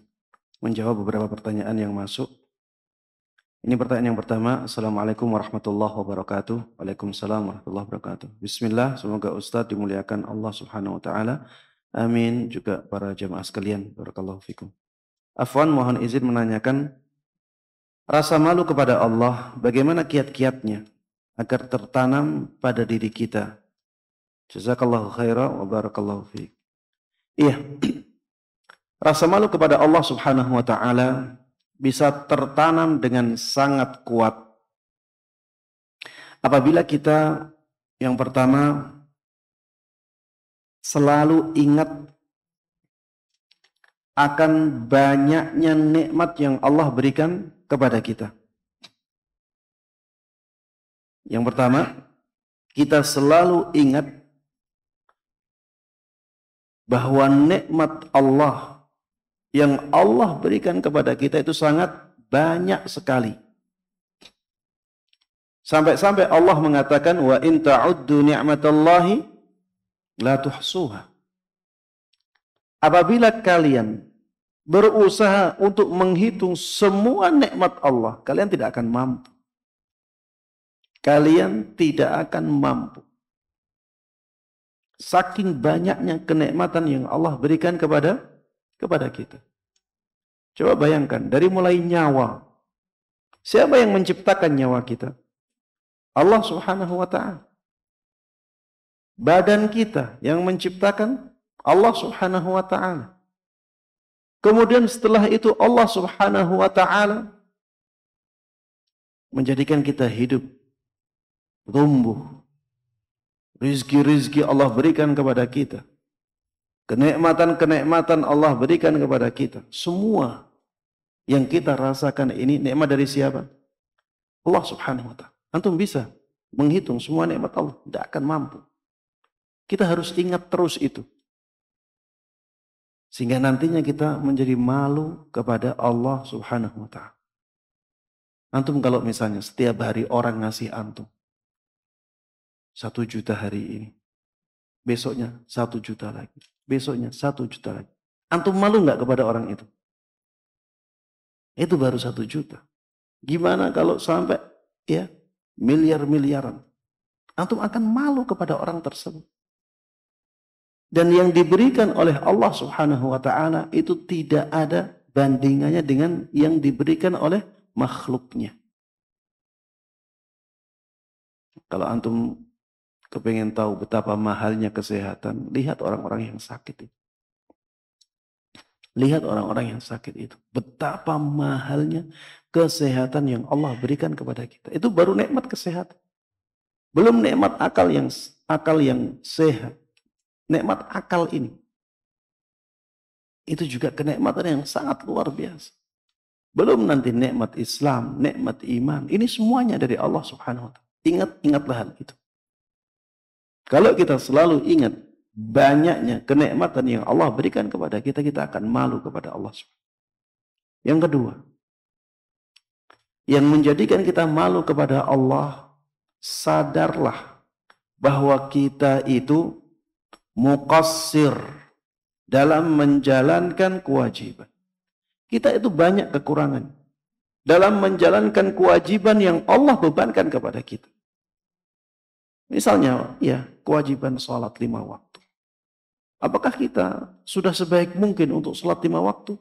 menjawab beberapa pertanyaan yang masuk. Ini pertanyaan yang pertama. Assalamualaikum warahmatullahi wabarakatuh. Waalaikumsalam warahmatullahi wabarakatuh. Bismillah, semoga Ustadz dimuliakan Allah Subhanahu wa taala. Amin. Juga para jamaah sekalian, barakallahu fikum. Afwan, mohon izin menanyakan, rasa malu kepada Allah bagaimana kiat-kiatnya agar tertanam pada diri kita? Jazakallahu khairan wa barakallahu fiik. Iya. Rasa malu kepada Allah Subhanahu wa taala bisa tertanam dengan sangat kuat apabila kita yang pertama selalu ingat akan banyaknya nikmat yang Allah berikan kepada kita. Yang pertama, kita selalu ingat bahwa nikmat Allah yang Allah berikan kepada kita itu sangat banyak sekali. Sampai-sampai Allah mengatakan wa in ta'uddu ni'matallahi la tuhsuha. Apabila kalian berusaha untuk menghitung semua nikmat Allah, kalian tidak akan mampu. Kalian tidak akan mampu. Saking banyaknya kenikmatan yang Allah berikan kepada kita. Coba bayangkan, dari mulai nyawa. Siapa yang menciptakan nyawa kita? Allah Subhanahu wa ta'ala. Badan kita yang menciptakan Allah Subhanahu wa ta'ala. Kemudian setelah itu Allah Subhanahu wa ta'ala menjadikan kita hidup, tumbuh. Rizki-rizki Allah berikan kepada kita. Kenikmatan-kenikmatan Allah berikan kepada kita. Semua yang kita rasakan ini nikmat dari siapa? Allah Subhanahu wa ta'ala. Antum bisa menghitung semua nikmat Allah, tidak akan mampu. Kita harus ingat terus itu. Sehingga nantinya kita menjadi malu kepada Allah Subhanahu wa ta'ala. Antum kalau misalnya setiap hari orang ngasih antum 1 juta hari ini, besoknya 1 juta lagi, besoknya 1 juta lagi. Antum malu nggak kepada orang itu? Itu baru 1 juta. Gimana kalau sampai ya miliar-miliaran? Antum akan malu kepada orang tersebut. Dan yang diberikan oleh Allah Subhanahu wa ta'ala itu tidak ada bandingannya dengan yang diberikan oleh makhluknya. Kalau antum kepengen tahu betapa mahalnya kesehatan, lihat orang-orang yang sakit itu. Lihat orang-orang yang sakit itu. Betapa mahalnya kesehatan yang Allah berikan kepada kita. Itu baru nikmat kesehatan. Belum nikmat akal yang sehat. Nikmat akal ini. Itu juga kenikmatan yang sangat luar biasa. Belum nanti nikmat Islam, nikmat iman. Ini semuanya dari Allah Subhanahu wa ta'ala. Ingatlah hal itu. Kalau kita selalu ingat banyaknya kenikmatan yang Allah berikan kepada kita, kita akan malu kepada Allah. Yang kedua, yang menjadikan kita malu kepada Allah, sadarlah bahwa kita itu muqassir dalam menjalankan kewajiban. Kita itu banyak kekurangan dalam menjalankan kewajiban yang Allah bebankan kepada kita. Misalnya, ya, kewajiban sholat 5 waktu. Apakah kita sudah sebaik mungkin untuk sholat 5 waktu?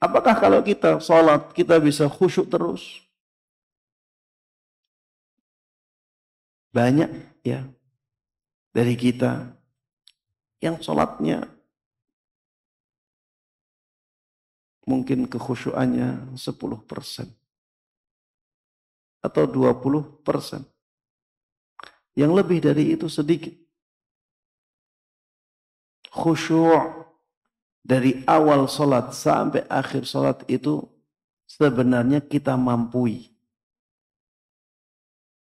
Apakah kalau kita sholat, kita bisa khusyuk terus? Banyak, ya, dari kita yang sholatnya mungkin kekhusyuannya 10% atau 20%. Yang lebih dari itu sedikit. Khusyuk dari awal sholat sampai akhir sholat itu sebenarnya kita mampui.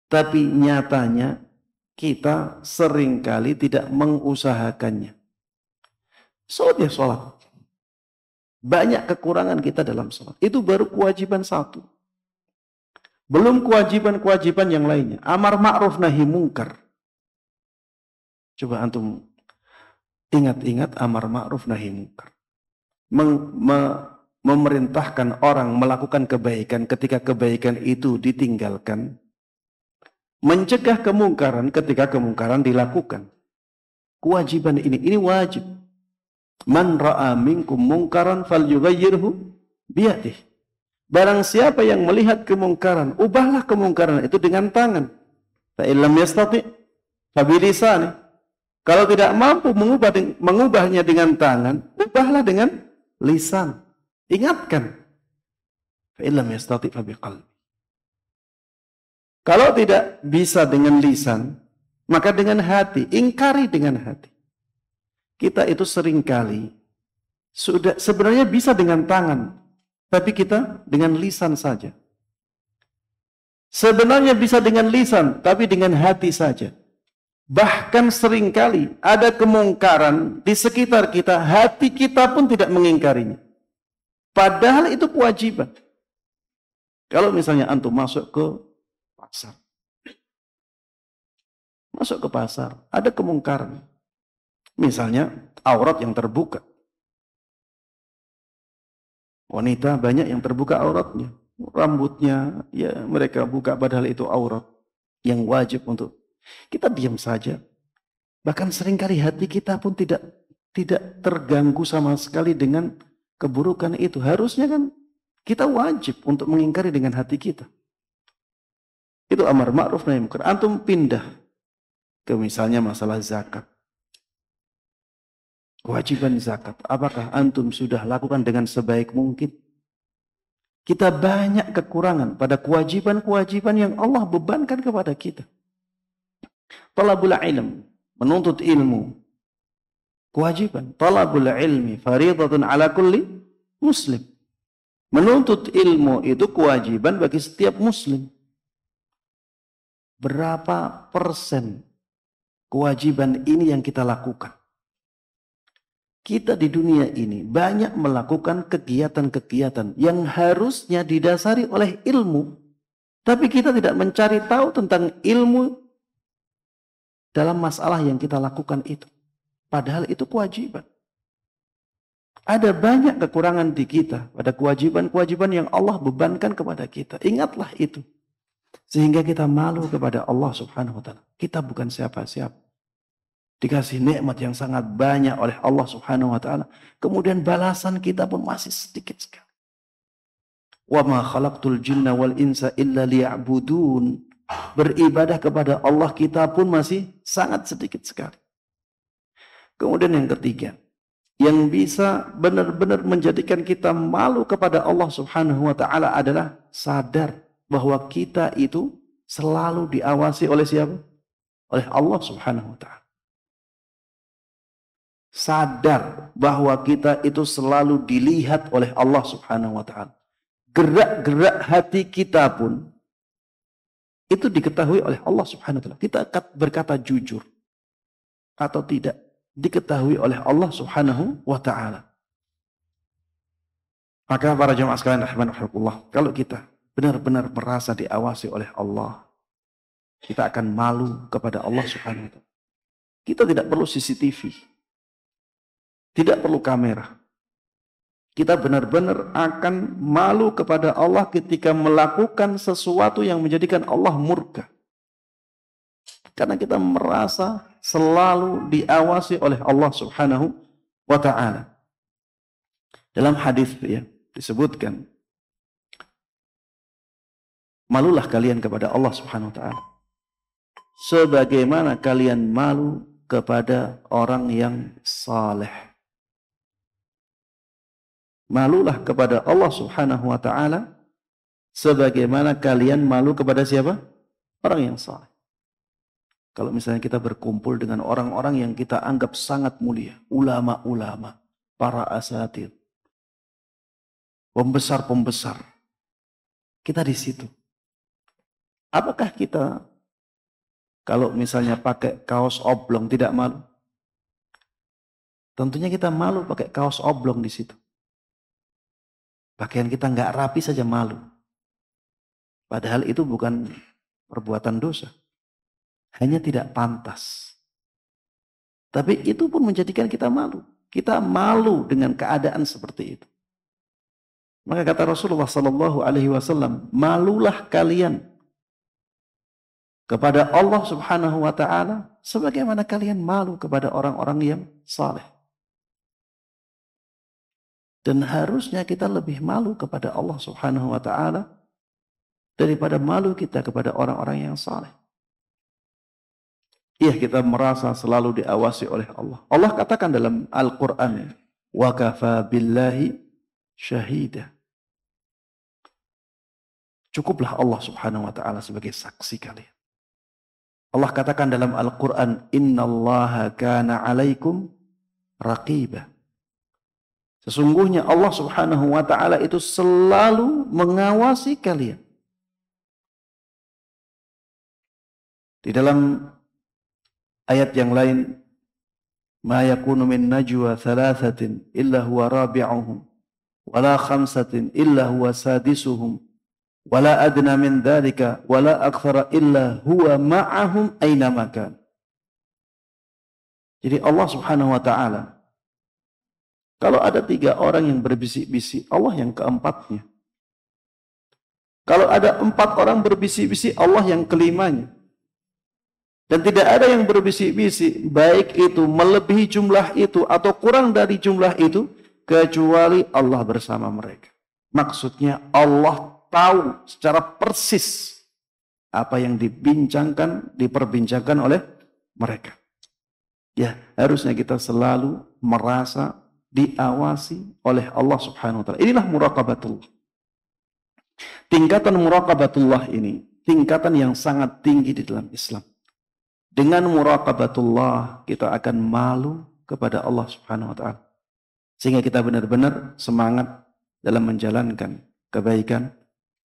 Tapi nyatanya kita seringkali tidak mengusahakannya. Sholat ya sholat. Banyak kekurangan kita dalam sholat. Itu baru kewajiban 1. Belum kewajiban-kewajiban yang lainnya. Amar ma'ruf nahi mungkar. Coba antum ingat-ingat amar ma'ruf nahi mungkar. Memerintahkan orang melakukan kebaikan ketika kebaikan itu ditinggalkan. Mencegah kemungkaran ketika kemungkaran dilakukan. Kewajiban ini wajib. Man ra'a minkum mungkaran falyughayyirhu biyadihi. Barang siapa yang melihat kemungkaran, ubahlah kemungkaran itu dengan tangan. Fa illam yastati' fa bilisani. Kalau tidak mampu mengubahnya dengan tangan, ubahlah dengan lisan. Ingatkan. Fa illam yastati' fa biqalbi. Kalau tidak bisa dengan lisan, maka dengan hati, ingkari dengan hati. Kita itu seringkali sudah sebenarnya bisa dengan tangan. Tapi kita dengan lisan saja. Sebenarnya bisa dengan lisan, tapi dengan hati saja. Bahkan seringkali ada kemungkaran di sekitar kita, hati kita pun tidak mengingkarinya. Padahal itu kewajiban. Kalau misalnya antum masuk ke pasar. Masuk ke pasar, ada kemungkaran. Misalnya aurat yang terbuka. Wanita banyak yang terbuka auratnya. Rambutnya ya mereka buka padahal itu aurat yang wajib untuk kita diam saja. Bahkan seringkali hati kita pun tidak terganggu sama sekali dengan keburukan itu. Harusnya kan kita wajib untuk mengingkari dengan hati kita. Itu amar ma'ruf nahi munkar. Antum pindah ke misalnya masalah zakat. Kewajiban zakat. Apakah antum sudah lakukan dengan sebaik mungkin? Kita banyak kekurangan pada kewajiban-kewajiban yang Allah bebankan kepada kita. Talabul ilm, menuntut ilmu. Kewajiban. Talabul ilmi faridatun ala kulli muslim. Menuntut ilmu itu kewajiban bagi setiap muslim. Berapa persen kewajiban ini yang kita lakukan? Kita di dunia ini banyak melakukan kegiatan-kegiatan yang harusnya didasari oleh ilmu. Tapi kita tidak mencari tahu tentang ilmu dalam masalah yang kita lakukan itu. Padahal itu kewajiban. Ada banyak kekurangan di kita pada kewajiban-kewajiban yang Allah bebankan kepada kita. Ingatlah itu. Sehingga kita malu kepada Allah subhanahu wa ta'ala. Kita bukan siapa-siapa. Dikasih nikmat yang sangat banyak oleh Allah subhanahu wa ta'ala. Kemudian balasan kita pun masih sedikit sekali. Wa ma khalaqtul jinna wal insa illa liya'budun. Beribadah kepada Allah kita pun masih sangat sedikit sekali. Kemudian yang ketiga. Yang bisa benar-benar menjadikan kita malu kepada Allah subhanahu wa ta'ala adalah sadar bahwa kita itu selalu diawasi oleh siapa? Oleh Allah subhanahu wa ta'ala. Sadar bahwa kita itu selalu dilihat oleh Allah subhanahu wa ta'ala. Gerak-gerak hati kita pun itu diketahui oleh Allah subhanahu wa ta'ala. Kita berkata jujur atau tidak diketahui oleh Allah subhanahu wa ta'ala. Maka para jemaah sekalian rahimanallah, kalau kita benar-benar merasa diawasi oleh Allah, kita akan malu kepada Allah subhanahu wa ta'ala. Kita tidak perlu CCTV. Tidak perlu kamera. Kita benar-benar akan malu kepada Allah ketika melakukan sesuatu yang menjadikan Allah murka. Karena kita merasa selalu diawasi oleh Allah subhanahu wa ta'ala. Dalam hadis ya, disebutkan, malulah kalian kepada Allah subhanahu wa ta'ala. Sebagaimana kalian malu kepada orang yang saleh. Malulah kepada Allah subhanahu wa ta'ala sebagaimana kalian malu kepada siapa? Orang yang saleh. Kalau misalnya kita berkumpul dengan orang-orang yang kita anggap sangat mulia, ulama-ulama, para asatir, pembesar-pembesar, kita di situ. Apakah kita kalau misalnya pakai kaos oblong tidak malu? Tentunya kita malu pakai kaos oblong di situ. Pakaian kita nggak rapi saja malu. Padahal itu bukan perbuatan dosa. Hanya tidak pantas. Tapi itu pun menjadikan kita malu. Kita malu dengan keadaan seperti itu. Maka kata Rasulullah sallallahu alaihi wasallam, malulah kalian kepada Allah subhanahu wa ta'ala sebagaimana kalian malu kepada orang-orang yang saleh. Dan harusnya kita lebih malu kepada Allah subhanahu wa ta'ala daripada malu kita kepada orang-orang yang saleh. Iya, kita merasa selalu diawasi oleh Allah. Allah katakan dalam Al-Quran, wa kafa billahi syahida. Cukuplah Allah subhanahu wa ta'ala sebagai saksi kalian. Allah katakan dalam Al-Quran, innallaha kana alaikum raqibah. Sesungguhnya Allah subhanahu wa ta'ala itu selalu mengawasi kalian. Di dalam Ayat yang lain, ma yakunu min najwa thalathatin illa huwa rabi'uhum wala khamsatin illa huwa sadisuhum wala adna min dhalika wala akthara illa huwa ma'ahum aina makan. Jadi Allah Subhanahu wa taala, kalau ada 3 orang yang berbisik-bisik, Allah yang keempatnya. Kalau ada 4 orang berbisik-bisik, Allah yang kelimanya. Dan tidak ada yang berbisik-bisik, baik itu melebihi jumlah itu atau kurang dari jumlah itu, kecuali Allah bersama mereka. Maksudnya Allah tahu secara persis apa yang diperbincangkan oleh mereka. Ya, harusnya kita selalu merasa diawasi oleh Allah Subhanahu wa taala. Inilah muraqabatullah. Tingkatan muraqabatullah ini tingkatan yang sangat tinggi di dalam Islam. Dengan muraqabatullah kita akan malu kepada Allah Subhanahu wa taala. Sehingga kita benar-benar semangat dalam menjalankan kebaikan,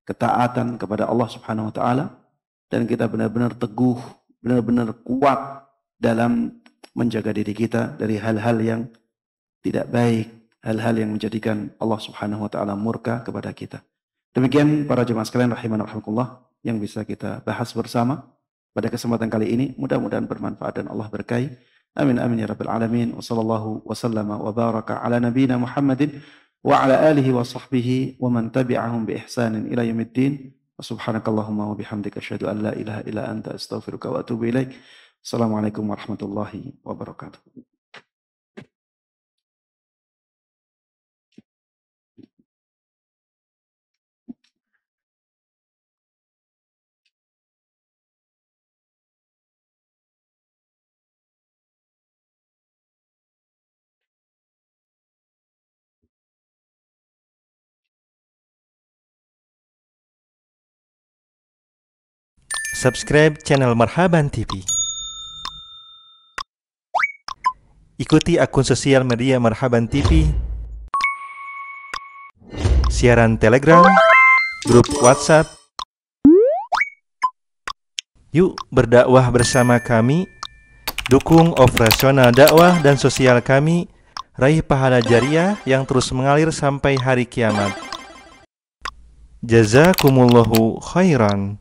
ketaatan kepada Allah Subhanahu wa taala, dan kita benar-benar teguh, benar-benar kuat dalam menjaga diri kita dari hal-hal yang tidak baik, hal-hal yang menjadikan Allah Subhanahu wa taala murka kepada kita. Demikian para jemaah sekalian rahiman rahimakumullah yang bisa kita bahas bersama pada kesempatan kali ini. Mudah-mudahan bermanfaat dan Allah berkahi. Amin amin ya rabbal alamin. Wa sallallahu wa sallama wa baraka ala nabiyyina Muhammadin wa ala alihi wa sahbihi wa man tabi'ahum bi ihsanin ila yaumiddin. Wa subhanakallahumma wa bihamdika asyhadu an la ilaha illa anta astaghfiruka wa atubu ilaik. Assalamualaikum warahmatullahi wabarakatuh. Subscribe channel Marhaban TV. Ikuti akun sosial media Marhaban TV, siaran Telegram, grup WhatsApp. Yuk berdakwah bersama kami. Dukung operasional dakwah dan sosial kami. Raih pahala jariah yang terus mengalir sampai hari kiamat. Jazakumullahu khairan.